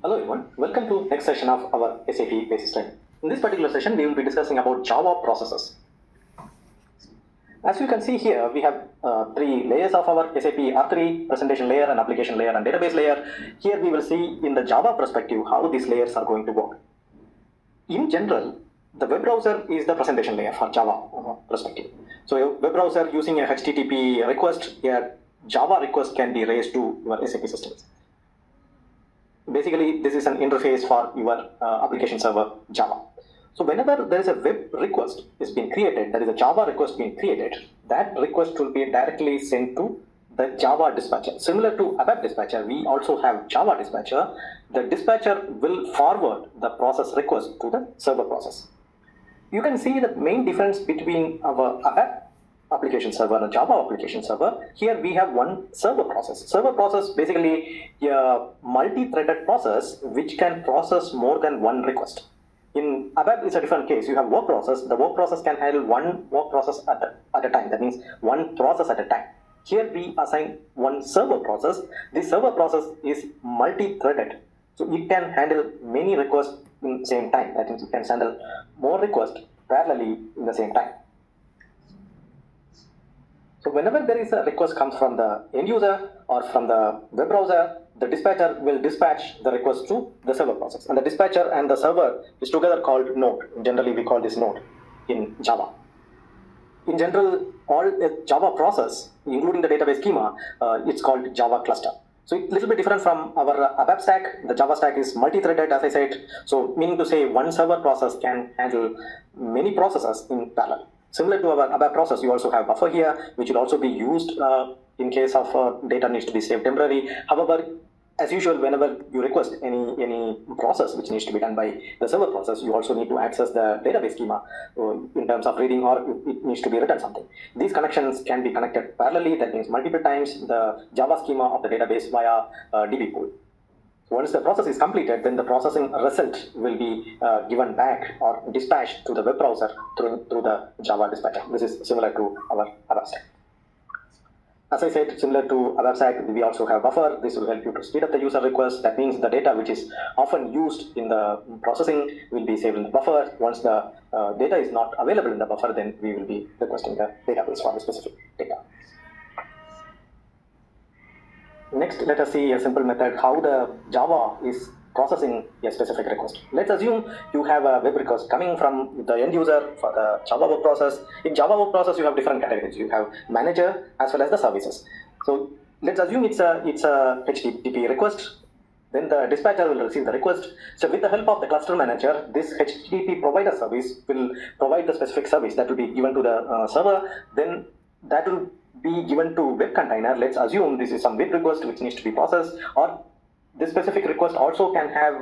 Hello everyone, welcome to next session of our SAP Basis training. In this particular session, we will be discussing about Java processes. As you can see here, we have three layers of our SAP R3, presentation layer, and application layer, and database layer. Here we will see in the Java perspective how these layers are going to work. In general, the web browser is the presentation layer for Java perspective. So a web browser using a HTTP request, a Java request can be raised to your SAP systems. Basically, this is an interface for your application server Java. So whenever there is a web request is being created, there is a Java request being created, that request will be directly sent to the Java dispatcher. Similar to ABAP dispatcher, we also have Java dispatcher. The dispatcher will forward the process request to the server process. You can see the main difference between our ABAP application server and Java application server. Here we have one server process. Server process basically a multi-threaded process which can process more than one request. In ABAP, it's a different case. You have work process. The work process can handle one work process at a time. That means one process at a time. Here we assign one server process. This server process is multi-threaded. So it can handle many requests in the same time. That means it can handle more requests parallelly in the same time. So whenever there is a request comes from the end user or from the web browser, the dispatcher will dispatch the request to the server process. And the dispatcher and the server is together called node. Generally, we call this node in Java. In general, all Java process, including the database schema, it's called Java cluster. So it's a little bit different from our ABAP stack. The Java stack is multi-threaded, as I said. So meaning to say one server process can handle many processes in parallel. Similar to our ABAP process, you also have buffer here, which will also be used in case of data needs to be saved temporarily. However, as usual, whenever you request any process which needs to be done by the server process, you also need to access the database schema in terms of reading, or it needs to be written something. These connections can be connected parallelly, that means multiple times the Java schema of the database via DB pool. Once the process is completed, then the processing result will be given back or dispatched to the web browser through the Java dispatcher. This is similar to our ABAP stack. As I said, similar to ABAP stack, we also have buffer. This will help you to speed up the user request. That means the data which is often used in the processing will be saved in the buffer. Once the data is not available in the buffer, then we will be requesting the database for the specific data. Next, let us see a simple method how the Java is processing a specific request. Let's assume you have a web request coming from the end user for the Java web process. In Java web process, you have different categories. You have manager as well as the services. So let's assume it's a HTTP request. Then the dispatcher will receive the request. So with the help of the cluster manager, this HTTP provider service will provide the specific service that will be given to the server. Then that will be given to web container. Let's assume this is some web request which needs to be processed, or this specific request also can have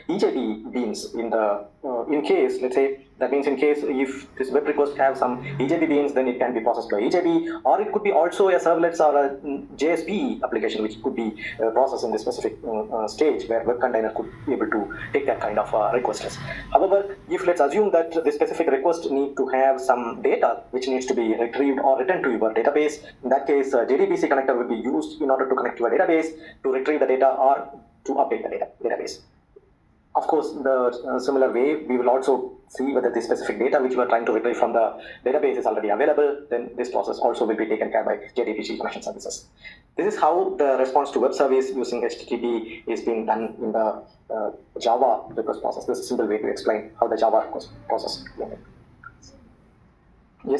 EJB beans in case, let's say, that means in case if this web request have some EJB beans, then it can be processed by EJB, or it could be also a servlets or a JSP application which could be processed in this specific stage where web container could be able to take that kind of requests. However, if let's assume that the specific request need to have some data which needs to be retrieved or written to your database, in that case, JDBC connector will be used in order to connect to a database to retrieve the data or to update the database. Of course, the similar way, we will also see whether the specific data which we are trying to retrieve from the database is already available. Then this process also will be taken care by JDBC connection services. This is how the response to web service using HTTP is being done in the Java request process. This is a simple way to explain how the Java request process works.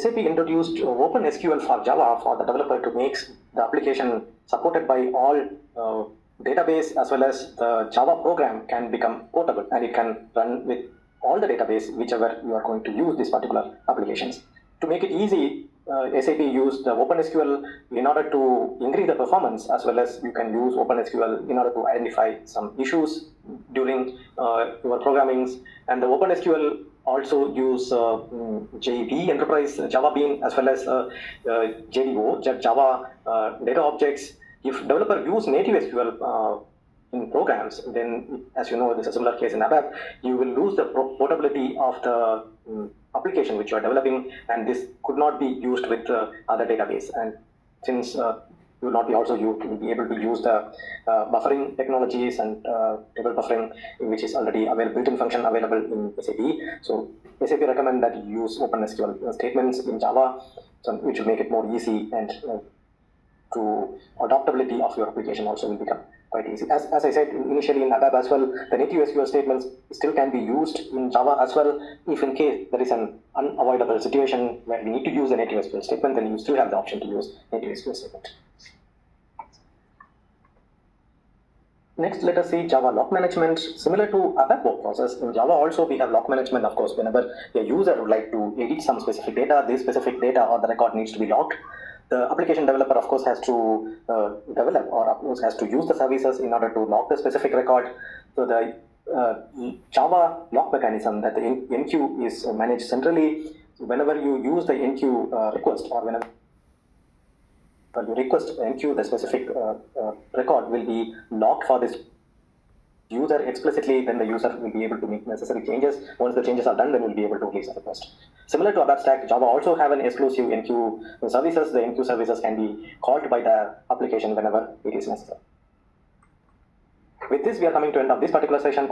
SAP introduced OpenSQL for Java for the developer to make the application supported by all database as well as the Java program can become portable, and it can run with all the database whichever you are going to use these particular applications. To make it easy, SAP used the OpenSQL in order to increase the performance, as well as you can use OpenSQL in order to identify some issues during your programmings. And the OpenSQL also use JV Enterprise Java Bean as well as JDO Java Data Objects. If developer use native SQL in programs, then as you know, this is a similar case in ABAP, you will lose the portability of the application which you are developing, and this could not be used with other database. And since you will not be also you will be able to use the buffering technologies and table buffering, which is already available, built-in function available in SAP. So SAP recommend that you use OpenSQL statements in Java, which will make it more easy, and to adaptability of your application also will become quite easy. As I said initially in ABAP as well, the native SQL statements still can be used in Java as well. If in case there is an unavoidable situation where we need to use a native SQL statement, then you still have the option to use native SQL statement. Next, let us see Java log management. Similar to ABAP work process, in Java also we have log management. Of course, whenever a user would like to edit some specific data, this specific data or the record needs to be logged. The application developer, of course, has to develop, or of course has to use the services in order to log the specific record. So the Java log mechanism that the enqueue is managed centrally. Whenever you use the enqueue request, or whenever you request enqueue, the specific record will be logged for this user explicitly. Then the user will be able to make necessary changes. Once the changes are done, then we'll be able to release the request. Similar to ABAP stack, Java also have an exclusive enqueue services. The enqueue services can be called by the application whenever it is necessary. With this, we are coming to end of this particular session.